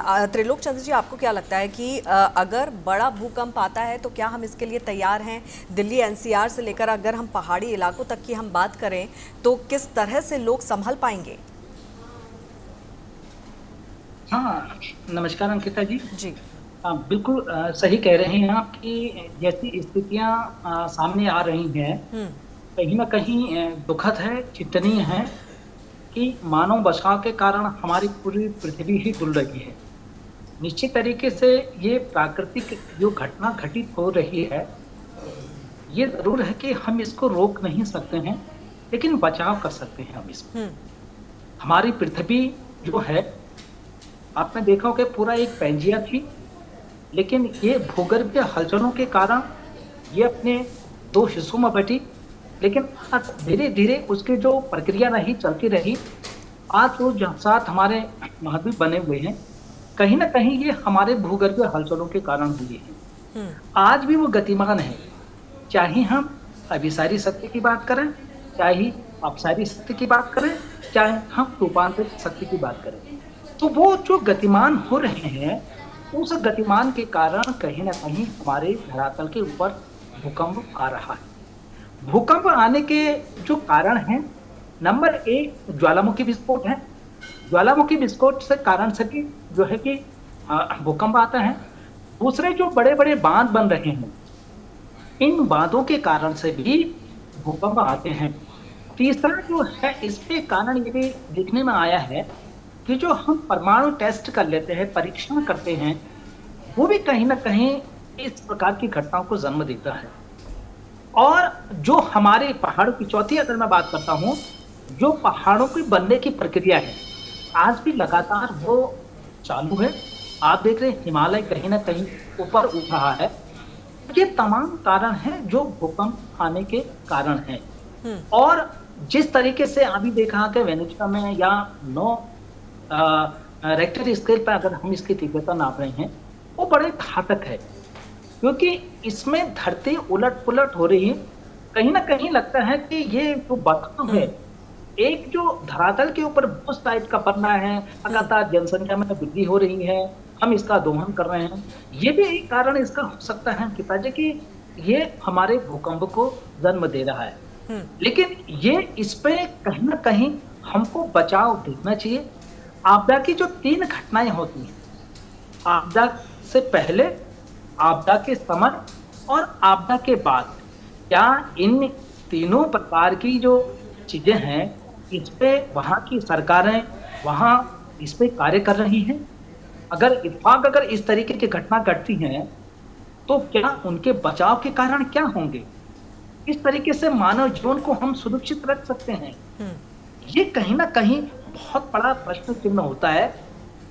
त्रिलोक चंद्र जी, आपको क्या लगता है कि अगर बड़ा भूकंप आता है तो क्या हम इसके लिए तैयार हैं? दिल्ली एनसीआर से लेकर अगर हम पहाड़ी इलाकों तक की हम बात करें तो किस तरह से लोग संभल पाएंगे? हाँ, नमस्कार अंकिता जी। जी। बिल्कुल सही कह रहे हैं आप कि जैसी स्थितियां सामने आ रही हैं, हम्म। कहीं ना कहीं दुखद है, चिंतनीय है कि मानव बचाव के कारण हमारी पूरी पृथ्वी ही डुल रही है। निश्चित तरीके से ये प्राकृतिक जो घटना घटित हो रही है, ये जरूर है कि हम इसको रोक नहीं सकते हैं, लेकिन बचाव कर सकते हैं हम इसको। हम्म। हमारी पृथ्वी जो है, आपने देखा हो कि पूरा एक पेंजिया थी, लेकिन ये भूगर्भीय हलचलों के कारण ये अपने दो हिस्सों में बटी। लेकिन आज धीरे धीरे उसकी जो प्रक्रिया रही, चलती रही, आज वो साथ हमारे महाद्वीप बने हुए हैं, कहीं ना कहीं ये हमारे भूगर्भीय हलचलों के कारण हुए हैं। हम्म। आज भी वो गतिमान है, चाहे हम अभिसारी शक्ति की बात करें, चाहे अपसारी शक्ति की बात करें, चाहे हम रूपांतरित शक्ति की बात करें। तो वो जो गतिमान हो रहे हैं, उस गतिमान के कारण कहीं ना कहीं हमारे धरातल के ऊपर भूकंप आ रहा है। भूकंप आने के जो कारण हैं, नंबर एक ज्वालामुखी विस्फोट है। ज्वालामुखी विस्फोट से कारण से कि जो है कि भूकंप आता है। दूसरे जो बड़े बड़े बांध बन रहे हैं, इन बांधों के कारण से भी भूकंप आते हैं। तीसरा जो है, इसके कारण ये भी देखने में आया है कि जो हम परमाणु टेस्ट कर लेते हैं, परीक्षण करते हैं, वो भी कहीं ना कहीं इस प्रकार की घटनाओं को जन्म देता है। और जो हमारे पहाड़ों की, चौथी अगर मैं बात करता हूं, जो पहाड़ों की बनने की प्रक्रिया है, आज भी लगातार वो चालू है। आप देख रहे हैं हिमालय कहीं ना कहीं ऊपर उठ रहा है। ये तमाम कारण हैं जो भूकंप आने के कारण हैं। हम्म। और जिस तरीके से अभी देखा कि वेनेजुएला में या 9 रेक्टर स्केल पर अगर हम इसकी तीव्रता नाप रहे हैं, वो बड़े घातक है, क्योंकि इसमें धरती उलट पुलट हो रही है। कहीं ना कहीं लगता है कि ये जो बदलाव है, हम्म। एक जो धरातल के ऊपर बोझ टाइप का पड़ना है, हम्म। लगातार जनसंख्या में वृद्धि हो रही है, हम इसका दोहन कर रहे हैं। ये भी एक कारण इसका हो सकता है पिताजी कि ये हमारे भूकंप को जन्म दे रहा है। हम्म। लेकिन ये इस पे कहीं ना कहीं हमको बचाव देखना चाहिए। आपदा की जो 3 घटनाएं होती हैं, आपदा से पहले, आपदा के समय और आपदा के बाद, क्या इन तीनों प्रकार की जो चीजें हैं, इस पे वहां की सरकारें वहां इस पे कार्य कर रही हैं? अगर इस तरीके की घटना घटती हैं, तो क्या उनके बचाव के कारण क्या होंगे? किस तरीके से मानव जीवन को हम सुरक्षित रख सकते हैं? हम्म। ये कहीं ना कहीं बहुत बड़ा प्रश्न चिन्ह होता है।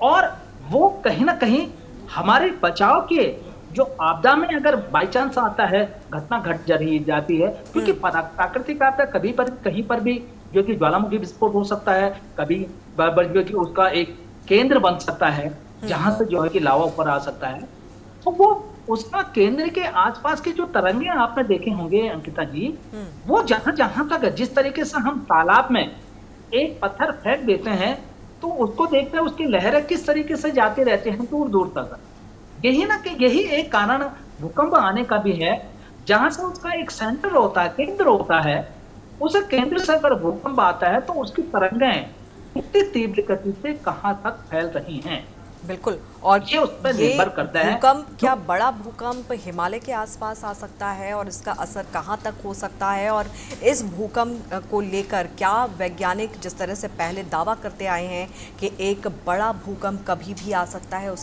और वो कहीं ना कहीं हमारे बचाव के, जो आपदा में अगर बाई चांस आता है, घटना घट जा रही जाती है, क्योंकि हम्म। प्राकृतिक आपदा कभी पर कहीं पर भी जो कि ज्वालामुखी विस्फोट हो सकता है, कभी जो कि उसका एक केंद्र बन सकता है, हम्म। जहां से जो है कि लावा ऊपर आ सकता है। तो वो उसका केंद्र के आसपास के जो तरंगे आपने देखे होंगे अंकिता जी, हम्म। वो जहां जहां तक, जिस तरीके से हम तालाब में एक पत्थर फेंक देते हैं, तो उसको देखते हैं उसकी लहरें किस तरीके से जाते रहते हैं दूर दूर तक। यही ना कि यही एक कारण भूकंप आने का भी है, जहां से उसका एक सेंटर होता है, केंद्र होता है। उस केंद्र से अगर भूकंप आता है, तो उसकी तरंगें कितनी तीव्र गति से कहां तक फैल रही हैं, बिल्कुल। और ये उस पर ये निर्भर करता है। भूकंप, जो क्या बड़ा भूकंप हिमालय के आसपास आ सकता है और इसका असर कहाँ तक हो सकता है? और इस भूकंप को लेकर क्या वैज्ञानिक जिस तरह से पहले दावा करते आए हैं कि एक बड़ा भूकंप कभी भी आ सकता है,